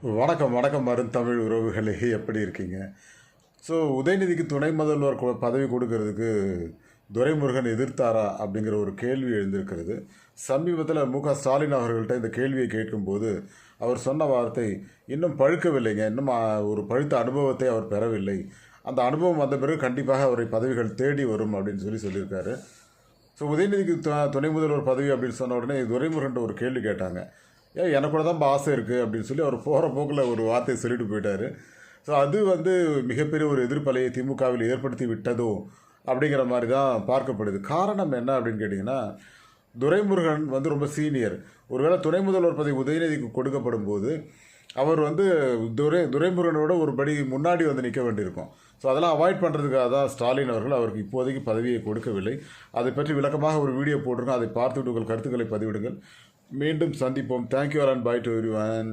வணக்கம் வணக்கம் தமிழ் உறவுகளே, எப்படி இருக்கீங்க? ஸோ உதயநிதிக்கு துணை முதல்வர் பதவி கொடுக்கறதுக்கு துரைமுருகன் எதிர்த்தாரா அப்படிங்கிற ஒரு கேள்வி எழுந்திருக்கிறது. சமீபத்தில் ஸ்டாலின் அவர்கள்ட்ட இந்த கேள்வியை கேட்கும்போது அவர் சொன்ன வார்த்தை, இன்னும் பழுக்கவில்லைங்க, இன்னும் ஒரு பழுத்த அனுபவத்தை அவர் பெறவில்லை, அந்த அனுபவம் வந்த பிறகு கண்டிப்பாக அவரை பதவிகள் தேடி வரும் அப்படின்னு சொல்லியிருக்காரு. ஸோ உதயநிதிக்கு துணை முதல்வர் பதவி அப்படின்னு சொன்ன உடனே துரைமுருகன் ஒரு கேள்வி கேட்டாங்க. எனக்கு கூட தான் ஆசை இருக்குது அப்படின்னு சொல்லி அவர் போகிற போக்கில் ஒரு வார்த்தையை சொல்லிட்டு போயிட்டார். ஸோ அது மிகப்பெரிய ஒரு எதிர்ப்பலையை திமுகவில் ஏற்படுத்தி விட்டதோ அப்படிங்கிற மாதிரி தான் பார்க்கப்படுது. காரணம் என்ன அப்படின்னு கேட்டிங்கன்னா, துரைமுருகன் ரொம்ப சீனியர். ஒருவேளை துணை முதல்வர் பதவி உதயநிதிக்கு கொடுக்கப்படும் போது அவர் துரைமுருகனோட ஒரு படி முன்னாடி நிற்க வேண்டியிருக்கும். ஸோ அதெல்லாம் அவாய்ட் பண்ணுறதுக்காக தான் ஸ்டாலின் அவர்கள் அவருக்கு இப்போதைக்கு பதவியை கொடுக்கவில்லை. அதை பற்றி விளக்கமாக ஒரு வீடியோ போட்டிருக்கோம், அதை பார்த்துவிட்டு உங்கள் கருத்துக்களை பதிவிடுங்கள். மீண்டும் சந்திப்போம். Thank you all and bye to everyone.